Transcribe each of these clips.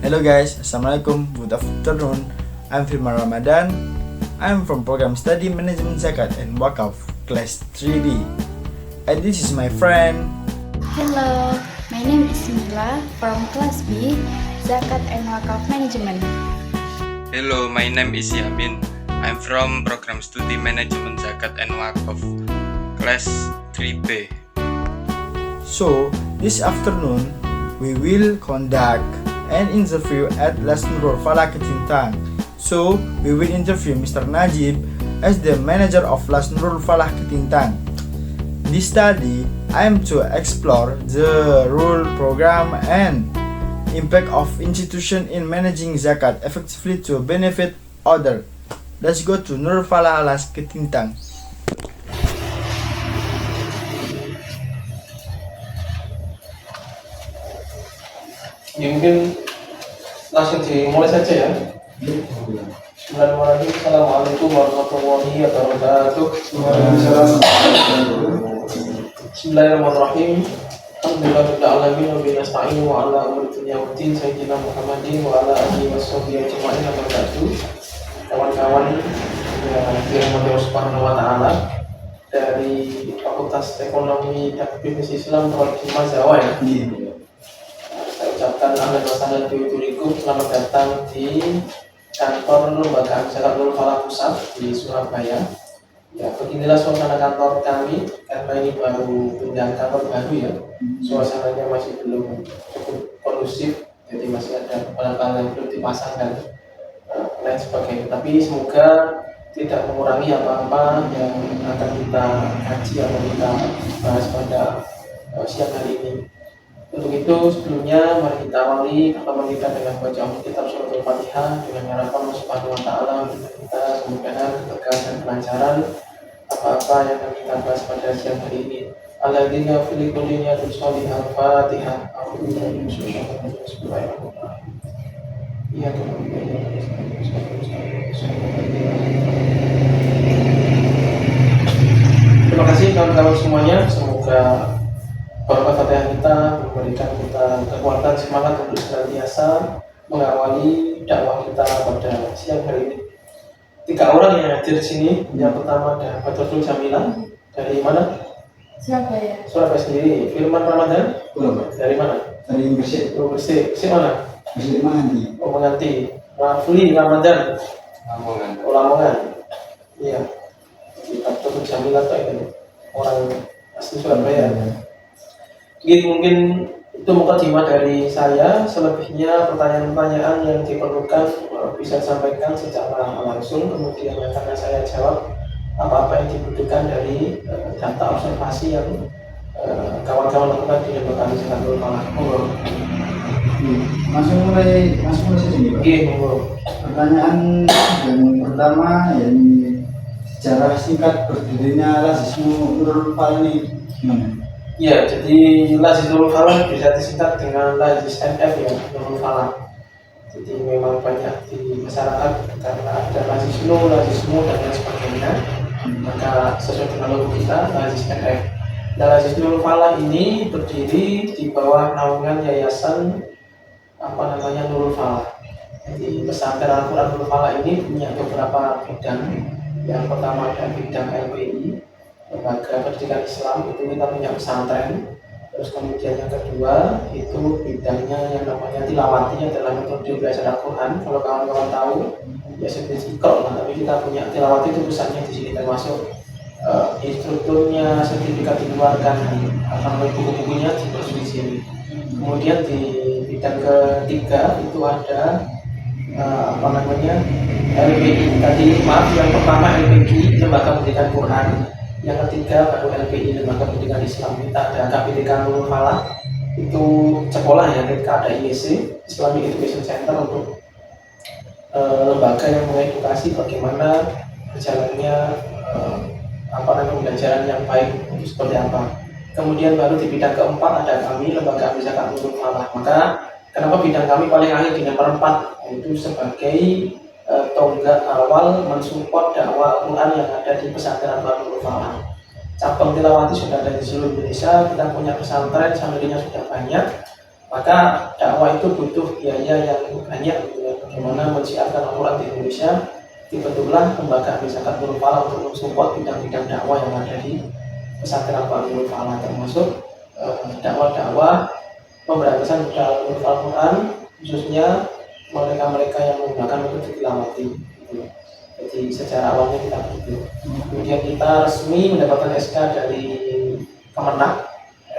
Hello guys, Assalamualaikum, good afternoon. I'm Firman Ramadan. I'm from program Study Management Zakat and Wakaf, class 3B. And this is my friend. Hello, my name is Mila from class B, Zakat and Wakaf Management. Hello, my name is Yamin. I'm from program Studi Management Zakat and Wakaf, class 3B. So, this afternoon, we will conduct an interview at Las Nurul Falah Ketintang. So, we will interview Mr. Najib as the manager of Las Nurul Falah Ketintang. This study, I am to explore the rule, program, and impact of institution in managing zakat effectively to benefit others. Let's go to Nurul Falah Las Ketintang. Ya, mungkin langsung dimulai saja ya. Bismillahirrahmanirrahim. Assalamualaikum warahmatullahi wabarakatuh. Bismillahirrahmanirrahim. Alhamdulillahirabbil alamin wa bihi nasta'in wa ala umuri dunya waddin sayyidina Muhammadin wa ala alihi washabbihi ajmain amma ba'du. Kawan-kawan yang dirahmati Allah Subhanahu wa taala, dari Fakultas Ekonomi dan Bisnis Islam Prodi Mazawa ya. Saya ucapkan ahlan wa sahlan bikum, selamat datang di kantor Lembaga Zakat Nurul Falah Pusat di Surabaya. Ya, beginilah suasana kantor kami karena ini baru pindah kantor baru ya. Suasananya masih belum cukup kondusif, jadi masih ada beberapa yang belum dipasangkan lain sebagainya. Tapi semoga tidak mengurangi apa-apa yang akan kita kaji atau kita bahas pada siang hari ini. Untuk itu sebelumnya mari kita awali pertemuan kita dengan baca kitab surat Al-Fatihah dengan harapan Allah Subhanahu wa taala untuk kita kemudahan, keberkahan dan kelancaran apa-apa yang akan kita bahas pada siang hari ini. Alladzina fi kulli niyatin shalihah Al-Fatihah. Bismillahirrahmanirrahim. Ya, terima kasih kawan-kawan semuanya. Semoga Bapak Fatihah kita memberikan kita kekuatan semangat untuk senantiasa mengawali dakwah kita pada siang hari ini. 3 orang yang hadir di sini. Yang pertama ada Batul Jamila dari mana? Surabaya. Surabaya sendiri. Firman Ramadan dari mana? Dari Gresik. Gresik. Gresik mana? Gresik Manganti. Menganti. Rafli Ramadan Lamongan. Iya. Batul Jamila itu ini orang asli Surabaya. Mungkin itu mukadimah dari saya. Selebihnya pertanyaan-pertanyaan yang diperlukan bisa disampaikan secara langsung, kemudian akan saya jawab apa-apa yang dibutuhkan dari data observasi yang kawan-kawan lakukan di Lembaga Zakat Nurul Falah. Langsung mulai saja nih, Pak. Iya, monggo. Pertanyaan yang pertama, yang sejarah singkat berdirinya Lazismu Nurul Falah ini gimana? Ya, jadi Lazis Nurul Falah bisa disingkat dengan Lazis NF ya, Nurul Falah. Jadi memang banyak di masyarakat karena ada Lazisnu, Lazismu dan lain sebagainya. Maka sesuai dengan logo kita, Lazis NF. Dan Lazis Nurul Falah ini berdiri di bawah naungan yayasan Nurul Falah. Jadi pesantren Al-Quran Nurul Falah ini punya beberapa bidang. Yang pertama ada bidang LPI, Lembaga Pendidikan Islam, itu kita punya pesantren. Terus kemudian yang kedua itu bidangnya yang namanya tilawati, adalah metode belajar Al-Quran. Kalau kawan-kawan tahu ya seperti Iqra lah, tapi kita punya tilawati itu pusatnya di sini, termasuk instrukturnya, sertifikat dikeluarkan, buku-bukunya di sini. Kemudian di bidang ketiga itu ada LPI. Tadi maaf, yang pertama LPI, Lembaga Pendidikan Quran. Yang ketiga baru LPI, Lembaga Pendidikan Islam. Kita ada KPDK Nurul Falah, itu sekolah ya. Kita ada IEC, Islamic Education Center, untuk lembaga yang mengedukasi bagaimana berjalannya pembelajaran yang baik itu seperti apa. Kemudian baru di bidang keempat ada kami, Lembaga Zakat Nurul Falah. Maka kenapa bidang kami paling akhir di nomor 4, yaitu sebagai tonggak awal mensupport dakwah Al-Quran yang ada di pesantren Nurul Falah. Cabang tilawati sudah ada di seluruh Indonesia. Kita punya pesantren, santrinya sudah banyak. Maka dakwah itu butuh biaya yang banyak gitu ya. Bagaimana mensiarkan Al-Quran di Indonesia, dibentuklah lembaga Amil Zakat Nurul Falah untuk mensupport bidang-bidang dakwah yang ada di pesantren Nurul Falah, termasuk dakwah-dakwah pemberantasan budaya Al-Quran, khususnya mereka-mereka yang menggunakan metode tilawati gitu. Jadi secara awalnya kita begitu. Kemudian kita resmi mendapatkan SK dari Kemenak,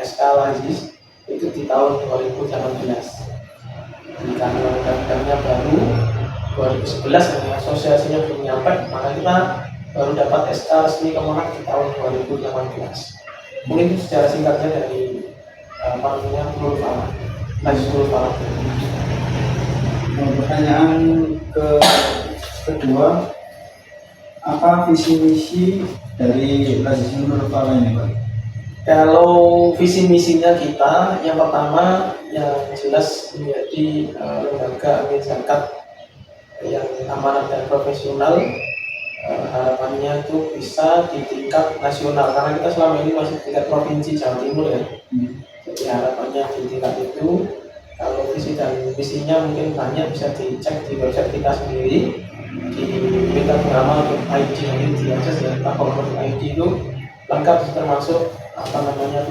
SK Lazis itu di tahun 2018. Jadi karena undang-undangnya baru 2011 dan asosiasinya belum nyampe, maka kita baru dapat SK resmi Kemenak di tahun 2018. Mungkin itu secara singkatnya dari Nurul Falah, Lazis Nurul Falah. Pertanyaan kedua, apa visi misi dari Lazis Nurul Falah ini, Pak? Kalau visi misinya kita, yang pertama yang jelas menjadi lembaga Amil Zakat yang amanah dan profesional. Harapannya itu bisa di tingkat nasional, karena kita selama ini masih tingkat provinsi Jawa Timur ya. Jadi harapannya di tingkat itu, kalau visi dan misinya mungkin banyak bisa dicek di website kita sendiri di tabungamal.id, nanti diakses ya. Tabungamal.id itu lengkap, termasuk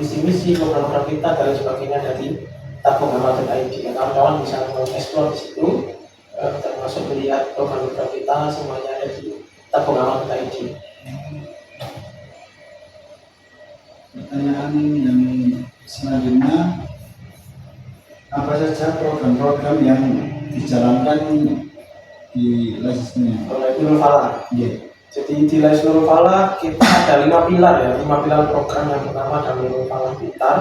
visi misi program-program kita dan sebagainya dari tabungamal.id. Kawan-kawan bisa mengeksplor di situ, termasuk melihat program-program kita semuanya ada di tabungamal.id. Pertanyaan yang selanjutnya, apa saja program-program yang dijalankan di Lazis ini? Oleh Nurul Falah. Iya. Jadi di Lazis Nurul Falah kita ada 5 pilar ya, 5 pilar program. Yang pertama adalah Nurul Falah Pintar.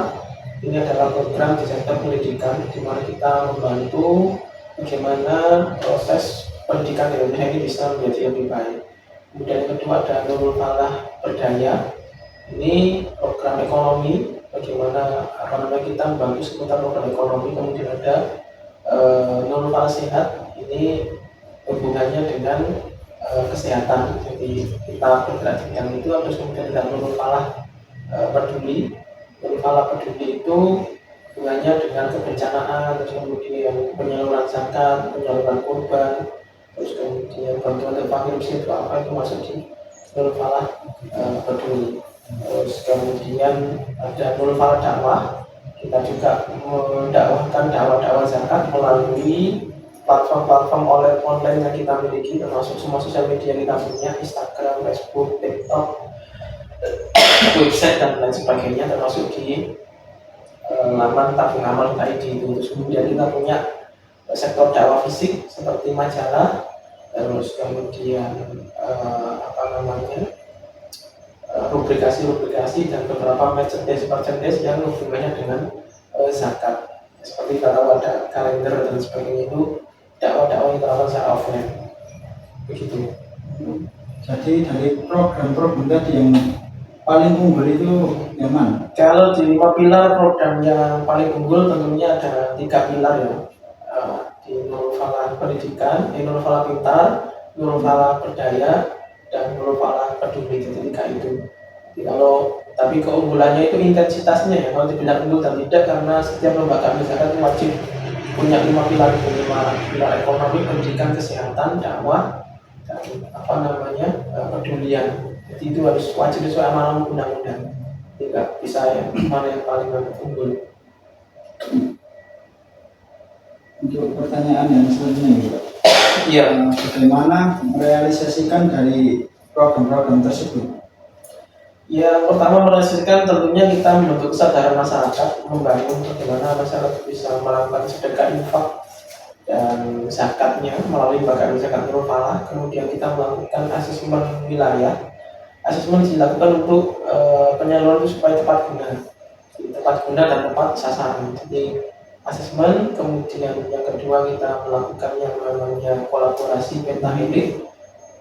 Ini adalah program di sektor pendidikan, di mana kita membantu bagaimana proses pendidikan di Indonesia ini bisa menjadi lebih baik. Kemudian yang kedua ada Nurul Falah Berdaya. Ini program ekonomi, bagaimana kita membantu seputar program ekonomi. Kemudian ada Nurul Falah Sehat. Ini hubungannya dengan kesehatan, jadi kita bergerak di bidang itu. Terus kemudian ada Nurul Falah Peduli. Nurul Falah Peduli itu hubungannya dengan kebencanaan, terus kemudian penyaluran zakat, penyaluran kurban, terus kemudian bantuan fakir miskin itu apa, itu masuk di Nurul Falah Peduli. Terus kemudian ada Nurul Falah Dakwah. Kita juga mendakwahkan dakwah zakat melalui platform-platform online yang kita miliki, termasuk semua sosial media yang kita punya, Instagram, Facebook, TikTok, website dan lain sebagainya, termasuk di laman tabungamal.id itu. Terus kemudian kita punya sektor dakwah fisik seperti majalah, terus kemudian rubrikasi dan beberapa merchandise yang hubungannya dengan zakat, seperti kalau ada kalender dan sebagainya. Itu dakwah-dakwah yang terlalu secara offline begitu. Jadi dari program-program tadi yang paling unggul itu yang mana? Kalau di 5 pilar program yang paling unggul tentunya ada 3 pilar ya. Di Nurul Falah Pendidikan, Nurul Falah Pintar, Nurul Falah Berdaya, dan Nurul Falah Peduli. Jadi 3 itu. Jadi tapi keunggulannya itu intensitasnya ya. Kalau dibilang unggul dan tidak, karena setiap lembaga Amil Zakat itu wajib punya 5 pilar, 5 pilar ekonomi, pendidikan, kesehatan, dakwah, dan pedulian. Jadi itu harus wajib sesuai amanah undang-undang. Tidak bisa ya mana yang paling unggul. Untuk pertanyaan yang selanjutnya, Pak. Iya. Bagaimana merealisasikan dari program-program tersebut? Ya, pertama merealisasikan tentunya kita membentuk kesadaran masyarakat, membangun bagaimana masyarakat bisa melakukan sedekah infak dan zakatnya melalui lembaga zakat Nurul Falah. Kemudian kita melakukan asesmen wilayah. Asesmen dilakukan untuk penyaluran itu supaya tepat guna dan tepat sasaran. Jadi asesmen, kemudian yang kedua kita melakukan yang namanya kolaborasi pentahilik.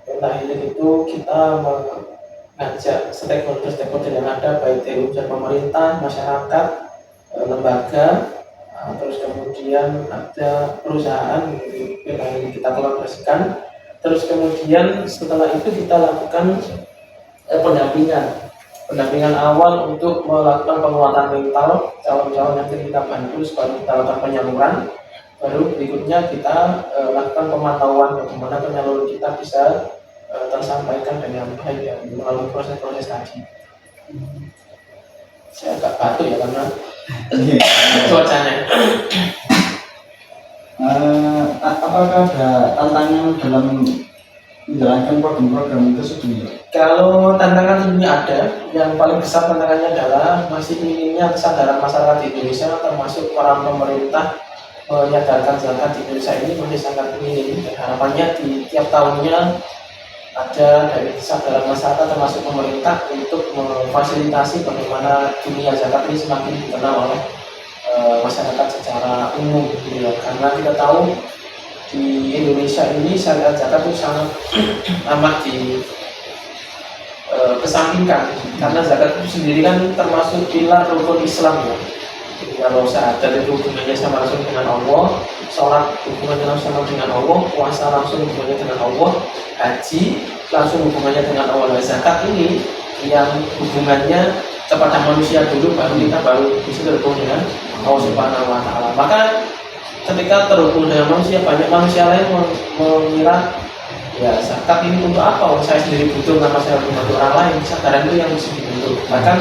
Pentahilik itu kita mengajak stakeholder yang ada, baik dari unsur pemerintah, masyarakat, lembaga, terus kemudian ada perusahaan yang kita kolaborasikan. Terus kemudian setelah itu kita lakukan pendampingan pendampingan awal untuk melakukan penguatan mental calon-calon yang kita bantu supaya kita lakukan penyaluran. Baru berikutnya kita lakukan pemantauan bagaimana penyaluran kita bisa tersampaikan dengan baik ya, melalui proses-proses tadi. Saya agak batuk ya karena cuacanya. Apakah ada tantangan dalam menjalankan program-program itu sebetulnya? Kalau tantangan tentunya ada, yang paling besar tantangannya adalah masih minimnya kesadaran masyarakat di Indonesia, termasuk peran pemerintah menyadarkan zakat di Indonesia ini masih sangat minim. Dan harapannya di tiap tahunnya ada dari kesadaran masyarakat termasuk pemerintah untuk memfasilitasi bagaimana dunia zakat ini semakin dikenal oleh masyarakat secara umum gitu ya. Karena kita tahu di Indonesia ini syariat zakat itu sangat amat kesampingkan, karena zakat itu sendiri kan termasuk pilar rukun Islam ya. Jadi kalau syahadat itu hubungannya sama langsung dengan Allah, sholat hubungannya langsung dengan Allah, puasa langsung hubungannya dengan Allah, haji langsung hubungannya dengan Allah. Nah, zakat ini yang hubungannya kepada manusia dulu, baru kita bisa terhubung dengan Allah Subhanahu wa Ta'ala. Maka ketika terhubung dengan manusia, banyak manusia lain mengira ya zakat ini untuk apa? Saya sendiri butuh, nama saya membantu orang lain. Kesadaran itu yang mesti dibentuk. Bahkan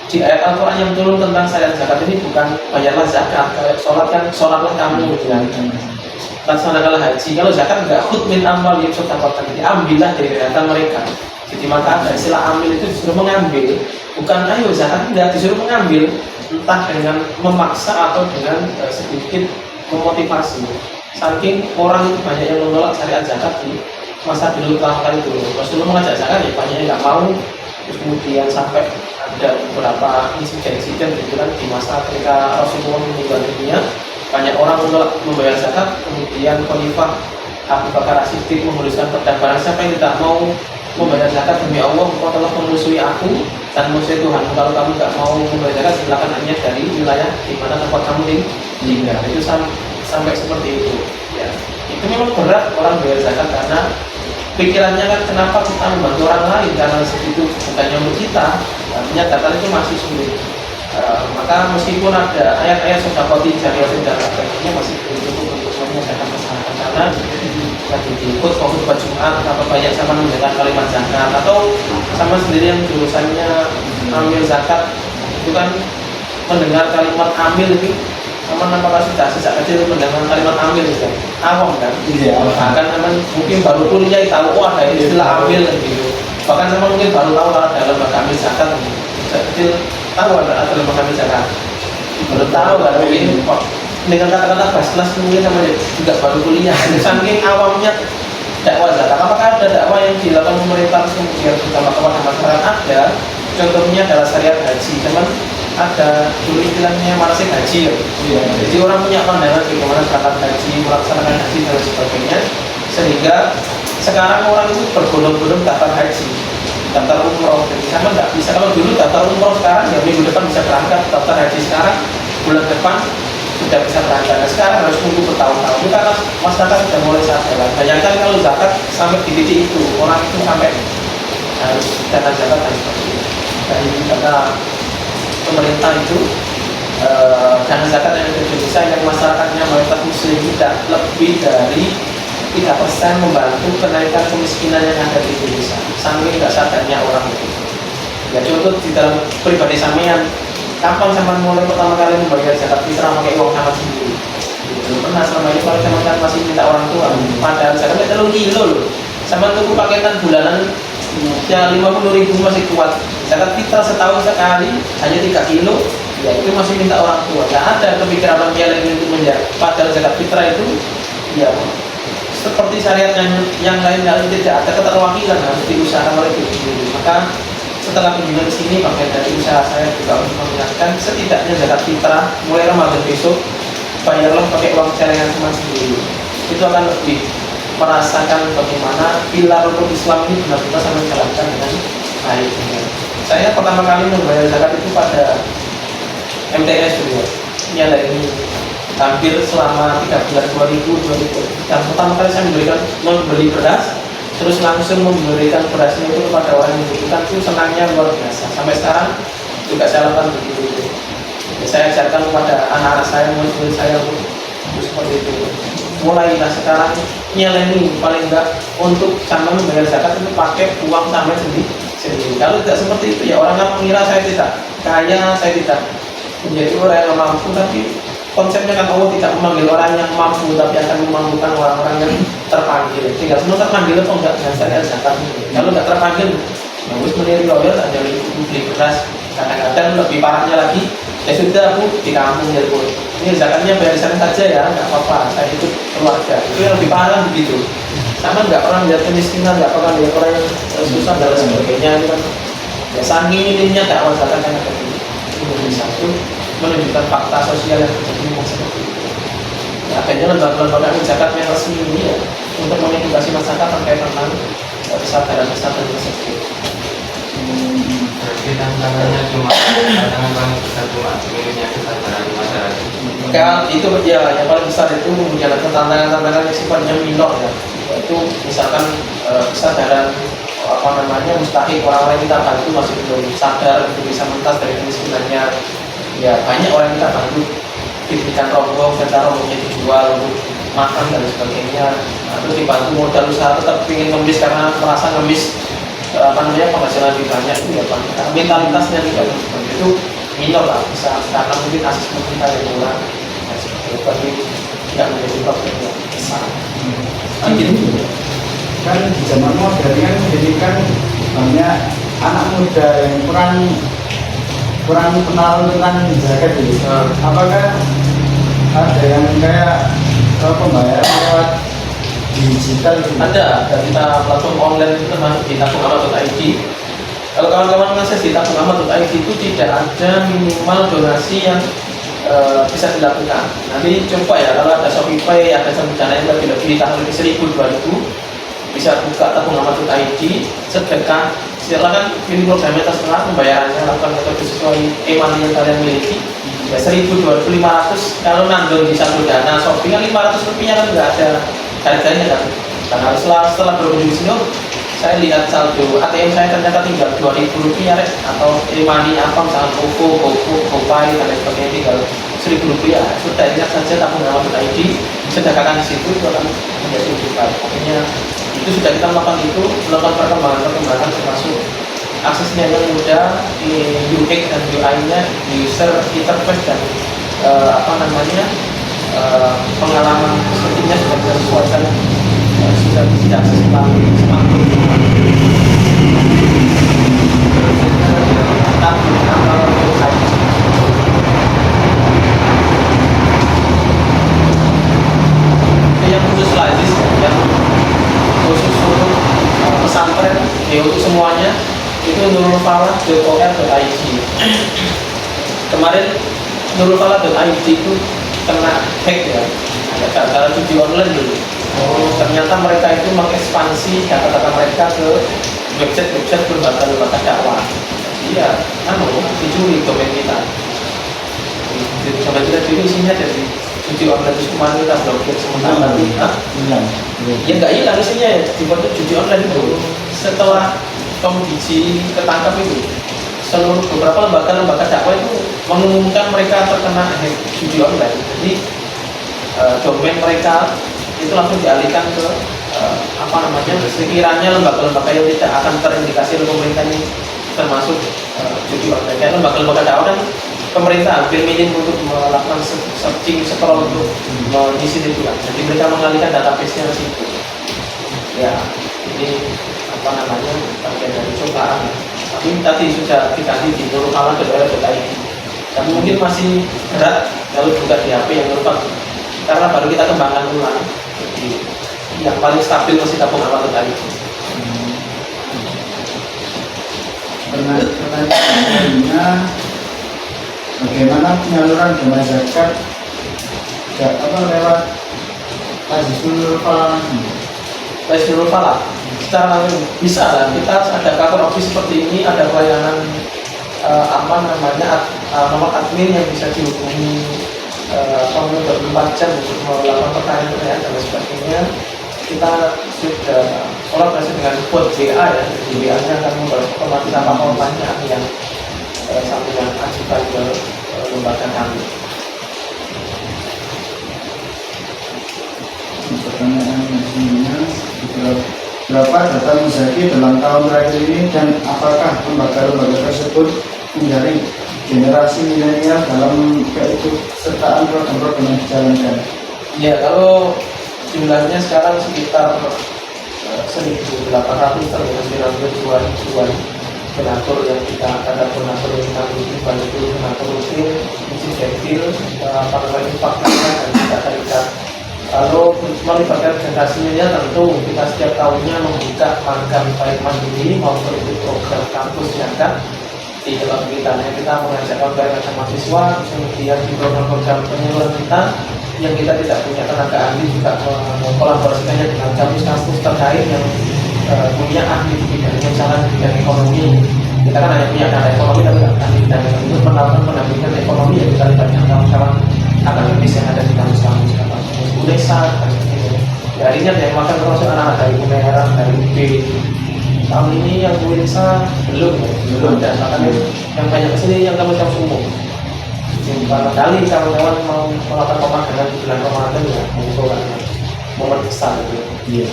di ayat Al-Quran yang turun tentang syariat zakat ini bukan bayarlah zakat, kayak sholat kan sholatlah kamu dan laksanakanlah haji. Kalau zakat enggak, khud min amwal yusodaqatan, jadi ambillah dari harta mereka. Jadi maka ada istilah ambil itu disuruh mengambil, bukan ayo zakat, enggak, disuruh mengambil, entah dengan memaksa atau dengan sedikit memotivasi. Saking orang itu banyak yang menolak syariat zakat di masa dulu pertama kali dulu. Rasulullah mengajak zakat ya banyak yang nggak mau. Terus kemudian sampai ada beberapa insiden gitu kan di masa ketika Rasulullah meninggal dunia, banyak orang menolak membayar zakat. Kemudian Khalifah Abu Bakar As-Siddiq menuliskan perda, barang siapa yang tidak mau membayar zakat demi Allah, engkau telah memusuhi aku dan musuh Tuhan. Kalau kamu tidak mau membayar zakat, silakan hanya dari wilayah di mana tempat kamu tinggal. Itu sampai seperti itu. Ya. Itu memang berat orang bayar zakat karena pikirannya kan kenapa kita membantu orang lain, karena segitu bukannya untuk kita. Artinya zakat itu masih sulit. Maka meskipun ada ayat-ayat sedekah jariah dan sebagainya, masih belum cukup untuk menyadarkan masyarakat, karena tadi diikut khutbah Jumat atau banyak sama menjalankan kalimat zakat, atau sama sendiri yang jurusannya ambil zakat itu kan mendengar kalimat ambil itu sama apakah sudah sejak kecil mendengar kalimat ambil itu kan awam kan, bahkan teman mungkin baru kuliah tahu ada istilah ambil gitu, bahkan sama mungkin baru tahu kalau ada lembaga ambil zakat sejak kecil tahu ada lembaga ambil zakat, baru tahu kan ini kok dengan kata-kata kelas mungkin namanya juga baru kuliah. Saking awamnya dakwah zakat. Apakah ada dakwah yang dilakukan pemerintah kemudian terutama kepada masyarakat? Ada. Contohnya adalah syariat haji. Cuman ada dulu istilahnya manasik haji ya. Jadi orang punya pandangan bagaimana berangkat haji, melaksanakan haji dan sebagainya. Sehingga sekarang orang itu berbondong-bondong daftar haji, daftar umroh. Jadi sama nggak bisa, kalau dulu daftar umroh sekarang ya minggu depan bisa berangkat, daftar haji sekarang bulan depan sudah bisa berangkat. Nah, sekarang harus tunggu bertahun-tahun. Itu karena masyarakat sudah mulai sadar. Bayangkan kalau zakat sampai di titik itu, orang itu sampai harus dana zakat dan sebagainya. Dari data pemerintah itu dana zakat yang ada di Indonesia yang masyarakatnya mayoritas muslim tidak lebih dari 3% membantu kenaikan kemiskinan yang ada di Indonesia. Saking tidak sadarnya orang itu. Ya contoh di dalam pribadi sampean, kapan sama mulai pertama kali membayar zakat fitrah pakai uang sama sendiri? Belum pernah. Selama ini kalau sama kan masih minta orang tua. Padahal zakatnya 3 kilo loh. Sama tuku paketan bulanan ya 50.000 masih kuat. Zakat fitrah setahun sekali hanya 3 kilo, ya itu masih minta orang tua. Nggak ada kepikiran orang lain untuk menjaga. Padahal zakat fitrah itu ya seperti syariat yang lain tidak ada keterwakilan, harus diusahakan oleh diri sendiri. Maka setelah kunjungan ke sini, bagian dari usaha saya juga untuk mengingatkan setidaknya zakat fitrah mulai Ramadan besok bayarlah pakai uang celengan teman sendiri. Itu akan lebih merasakan bagaimana pilar rukun Islam ini benar-benar sangat dijalankan dengan baik. Saya pertama kali membayar zakat itu pada MTS dulu ya. Ini hampir selama 3 bulan 2000. Dan pertama kali saya membeli beras terus langsung memberikan berasnya itu kepada orang yang membutuhkan, itu senangnya luar biasa. Sampai sekarang juga saya lakukan begitu. Saya ajarkan kepada anak-anak saya, murid-murid saya untuk seperti itu. Mulailah sekarang nyeleni paling enggak untuk sampai membayar zakat itu pakai uang sampai sendiri. Kalau tidak seperti itu ya orang akan mengira saya tidak kaya, saya tidak menjadi orang yang mampu, tapi konsepnya kan Allah tidak memanggil orang yang mampu, tapi akan memampukan orang-orang yang terpanggil. Tinggal semua terpanggil atau enggak dengan syariat zakat. Kalau enggak terpanggil, ya wis meniri lawyer tak jadi beli beras. Kadang-kadang lebih parahnya lagi, ya sudah aku di kampung ya Bu. Ini zakatnya bayar di sana saja ya, nggak apa-apa. Saya ikut keluarga. Itu yang lebih parah begitu. Sama nggak pernah lihat kemiskinan, nggak pernah lihat orang yang susah dan sebagainya. Itu kan ya sangi minimnya dakwah zakat yang ada di Indonesia itu menunjukkan fakta sosial yang terjadi memang seperti itu. Ya, akhirnya lembaga-lembaga zakat yang resmi ini ya untuk mengedukasi masyarakat terkait tentang kesadaran tersebut. Jadi tantangannya cuma tantangan paling besar cuma minimnya kesadaran masyarakat. Kan itu ya yang paling besar itu menjalankan tantangan-tantangan yang sifatnya minor ya. Yaitu misalkan kesadaran apa namanya mustahik, orang-orang yang kita bantu masih belum sadar untuk bisa mentas dari kemiskinannya. Ya banyak orang yang kita bantu diberikan rombong, serta rombongnya dijual untuk makan dan sebagainya. Terus dibantu modal usaha tetap ingin ngemis karena merasa ngemis apa namanya penghasilan lebih banyak itu ya Pak. Mentalitasnya tidak seperti itu minor lah, bisa karena mungkin asesmen kita yang kurang, tapi tidak menjadi problem yang besar. Gitu. Kan di zaman modern kan menjadikan banyak anak muda yang kurang kenal tentang zakat ini. Apakah ada yang kayak pembayaran lewat digital gitu? Ada kita platform online itu termasuk di tabungamal.id. Kalau kawan-kawan mengakses di tabungamal.id itu tidak ada minimal donasi yang bisa dilakukan. Nanti coba ya kalau ada Shopee, ada dana yang lebih tahun lebih 1.000-2.000 bisa buka tabungamal.id, sedekah, silakan pilih programnya terserah, pembayarannya lakukan metode sesuai e-money yang kalian miliki. Ya 1.000, 2.500 kalau nandung di satu dana Shopee kan 500 rupiah kan nggak ada harganya kan. Dan harus setelah berkunjung sini, saya lihat saldo ATM saya ternyata tinggal 2.000 rupiah atau e-money apa misalnya GoFo, GoPay dan lain sebagainya tinggal 1.000 rupiah. Sudah ingat saja tabungamal.id, sedekahkan di situ itu akan menjadi lebih baik. Pokoknya itu sudah kita melakukan itu, melakukan perkembangan termasuk aksesnya yang mudah, UX dan UI-nya, user interface dan apa namanya pengalaman sepertinya sudah kita sesuaikan, sudah bisa akses melalui smartphone. Yang khusus lagi, yang khusus untuk pesantren, ya untuk semuanya itu nurulfalah.or.id. Kemarin nurulfalah.id itu kena hack ya, ada cara judi online dulu. Ternyata mereka itu mengekspansi data-data mereka ke website berbagai dakwah. Iya, dicuri domain kita. Domain kita dulu isinya dari judi online itu kemarin kita blokir sementara. Ya nggak hilang isinya ya, dibuat judi online itu. Setelah biji ketangkap itu, seluruh beberapa lembaga dakwah itu mengumumkan mereka terkena hack judi online. Jadi domain mereka itu langsung dialihkan ke apa namanya, sekiranya lembaga-lembaga yang tidak akan terindikasi oleh pemerintah ini termasuk judi online. Karena lembaga-lembaga dakwah kan pemerintah hampir minim untuk melakukan searching, scroll untuk mengisi itu kan. Jadi mereka mengalihkan database-nya ke situ. Ya, ini apa namanya bagian dari cobaan. Tapi tadi sudah diganti di nurulfalah.or.id. Dan mungkin masih berat kalau buka di HP yang merupakan karena baru kita kembangkan ulang. Jadi yang paling stabil masih tabungamal.id. Pertanyaannya, bagaimana penyaluran dana zakat lewat Nurulfalah? Nurulfalah secara bisa lah, kita ada kantor office seperti ini, ada pelayanan apa namanya nomor admin yang bisa dihubungi 24 jam untuk melakukan pertanyaan dan sebagainya. Kita sudah kolaborasi dengan kode WA ya, di WA-nya akan otomatis apa korbannya yang sampingan ajukan ke lembaga kami. Pertanyaan selanjutnya, berapa data Muzaki dalam tahun terakhir ini dan apakah lembaga-lembaga tersebut menjaring generasi milenial dalam keikutsertaan program-program yang dijalankan? Ya, kalau jumlahnya sekarang sekitar 1.800 terhadap 9.200-an donatur yang kita ada donatur yang kita miliki, baik itu donatur rutin, izin detil, faktornya dan data. Kalau melibatkan generasi milenial tentu kita setiap tahunnya membuka magang baik mandiri maupun itu program kampus zakat di dalam kita mengajarkan kepada mahasiswa, kemudian di program-program penyaluran kita yang kita tidak punya tenaga ahli juga mengkolaborasikannya dengan kampus-kampus terkait yang punya ahli di bidang misalnya di bidang ekonomi. Kita kan hanya punya dana ekonomi tapi tidak ahli bidang ekonomi, untuk melakukan pendampingan ekonomi yang kita libatkan kawan-kawan akademis yang ada di kampus-kampus UNESA dan sebagainya. Dari ini ada yang makan termasuk anak dari UNERA, dari UB. Tahun ini yang UNESA belum dan makanya yang banyak kesini yang kampus-kampus umum. Barangkali kawan-kawan mau melakukan pemagangan di bulan Ramadan ya, mengumpulkan momen besar gitu. Iya.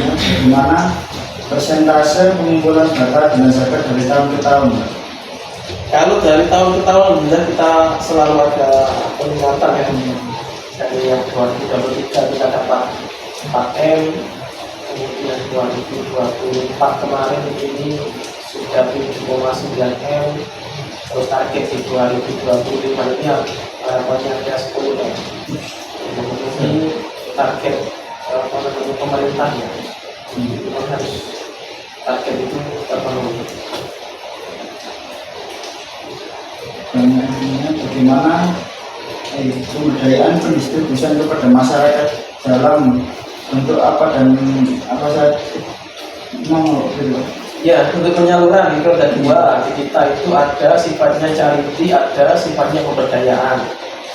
Bagaimana persentase pengumpulan data dana zakat dari tahun ke tahun? Kalau dari tahun ke tahun, alhamdulillah kita selalu ada peningkatan ya. Dari yang 2023 kita dapat 4M, kemudian 2024 kemarin ini sudah 7,9M, terus target di 2025 ini harapannya ada 10M. Ini target pemerintahnya, memang harus target itu terpenuhi. Bagaimana pemberdayaan pendistribusian kepada masyarakat dalam bentuk apa dan apa saja mau gitu. Ya, untuk penyaluran itu ada dua. Di kita itu ada sifatnya charity, ada sifatnya pemberdayaan.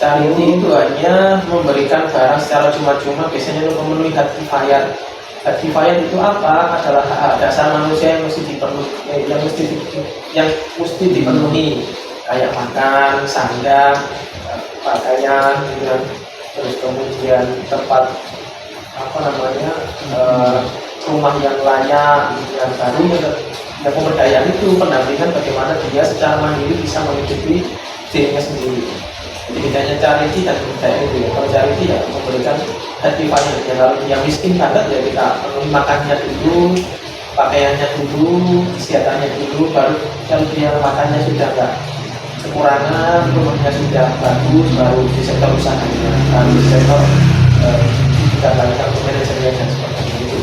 Charity itu hanya memberikan barang secara cuma-cuma, biasanya untuk memenuhi hak kifayat. Hak kifayat itu apa? Adalah hak dasar manusia yang mesti dipenuhi, yang mesti dipenuhi, kayak makan, sandang, pakaian, terus kemudian tempat rumah yang layak, yang baru. Dan pemberdayaan itu pendampingan bagaimana dia secara mandiri bisa menghidupi dirinya sendiri. Jadi bedanya charity dan pemberdayaan itu ya. Kalau charity ya memberikan hak kifayat, ya kalau yang miskin banget ya kita penuhi makannya dulu, pakaiannya dulu, kesehatannya dulu, baru kalau dia makannya sudah enggak kekurangan, rumahnya sudah bagus, baru di sektor usahanya, baru di sektor kita lakukan manajernya dan seperti itu.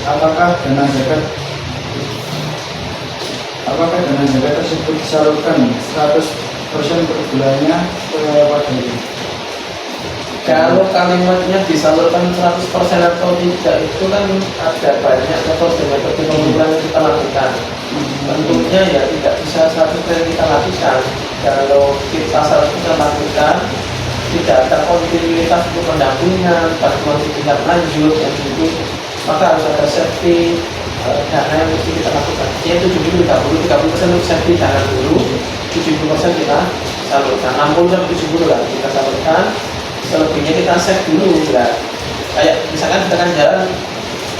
Apakah dana zakat tersebut disalurkan 100% per bulannya kepada ini? Kalau kalimatnya disalurkan 100% atau tidak itu kan ada banyak metode pengumpulan yang kita lakukan. Tentunya ya tidak bisa 100% kita lakukan. Kalau kita 100% lakukan, tidak ada kontinuitas untuk pendampingan, bantuan tingkat lanjut dan itu, maka harus ada safety dana yang mesti kita lakukan. Yaitu 30% untuk safety dana dulu, 70% kita salurkan, 60-70 lah kita salurkan. Selebihnya kita save dulu ya. Kayak misalkan kita kan jalan,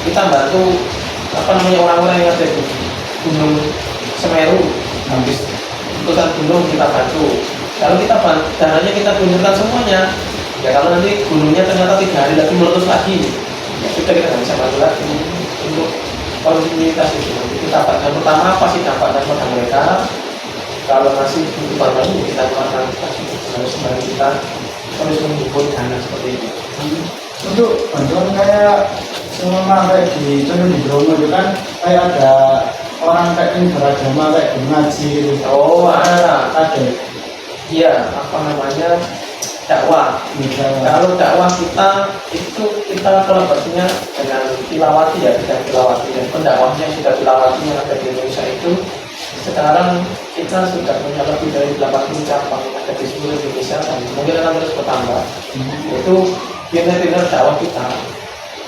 kita bantu orang-orang yang ada di Gunung Semeru, habis ikutan gunung kita bantu. Kalau kita dananya kita tunjukkan semuanya, ya kalau nanti gunungnya ternyata 3 hari lagi meletus lagi, ya sudah kita nggak bisa bantu lagi. Untuk kontinuitas itu nanti kita bantu. Pertama apa sih dampaknya pada mereka? Kalau masih butuh bantuan kita keluarkan, harus kembali kita terus mengumpul dana seperti itu. Untuk bantuan kayak semua kayak di contoh di Bromo itu kan kayak ada orang kayak ini beragama kayak ngaji gitu. Oh ada. Iya, dakwah. Kalau dakwah kita itu kita kolaborasinya dengan Tilawati ya, dengan Tilawati dan pendakwahnya yang sudah Tilawati yang ada di Indonesia itu sekarang kita sudah punya lebih dari 80 cabang ada di seluruh Indonesia dan mungkin akan terus bertambah. Itu partner dakwah kita,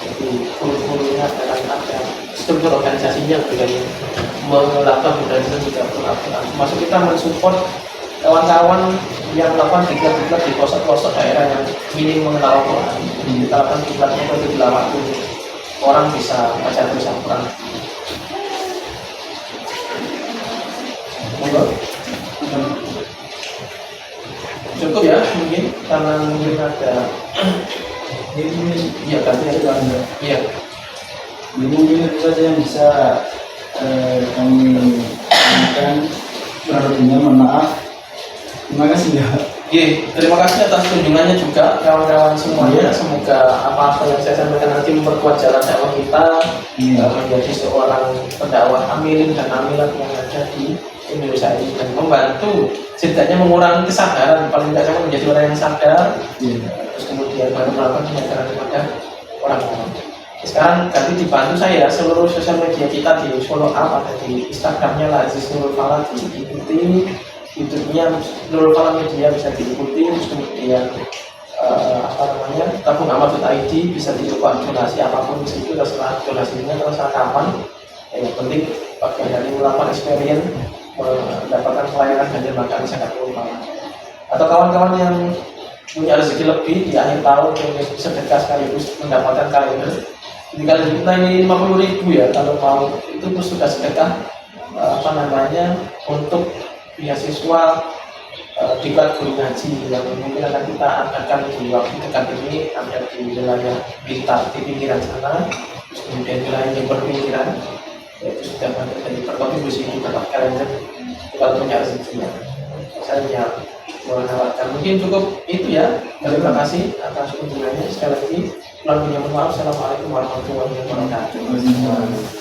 jadi guru-gurunya akan ada struktur organisasinya dengan melakukan budaya juga berlaku. Masuk kita mensupport kawan-kawan yang melakukan diklat-diklat di pelosok-pelosok daerah yang minim mengenal Al-Quran. Kita lakukan diklatnya itu 80 orang bisa baca tulis Al-Quran. Cukup ya mungkin karena mungkin ada Ini iya kan itu Anda. iya. Ini mungkin itu saja yang bisa kami sampaikan. Sebelumnya mohon maaf. Terima kasih ya. Terima kasih atas kunjungannya juga kawan-kawan semuanya. Semoga apa-apa yang saya sampaikan nanti memperkuat jalan dakwah kita menjadi seorang pendakwah amilin dan amilat yang ada di Indonesia ini dan membantu setidaknya mengurangi kesadaran, paling tidak kamu menjadi orang yang sadar, terus kemudian baru melakukan penyebaran kepada orang-orang. Sekarang ganti dibantu saya seluruh sosial media kita di follow up, ada di Instagramnya Aziz Nurul Fala, diikuti, YouTube-nya Nurul Fala Media bisa diikuti, terus kemudian tabungamal.id bisa diubah donasi apapun di situ, terserah donasinya terserah kapan. Yang penting bagian dari melakukan experience mendapatkan pelayanan ganjil makan zakat Nurul Fala. Atau kawan-kawan yang punya rezeki lebih di akhir tahun yang sedekah sekaligus mendapatkan kalender. Jadi kalau kita ini 50.000 ya, kalau mau itu pun sudah sedekah untuk beasiswa diklat guru ngaji yang mungkin akan kita adakan di waktu dekat ini, ada di wilayah Blitar di pinggiran sana, terus kemudian wilayah Jember pinggiran, itu sudah banyak dari berkontribusi di tempat kalender kalau punya rezekinya. Saya menawarkan mungkin cukup itu ya. Terima kasih atas kunjungannya sekali lagi. Mohon maaf. Assalamualaikum warahmatullahi wabarakatuh.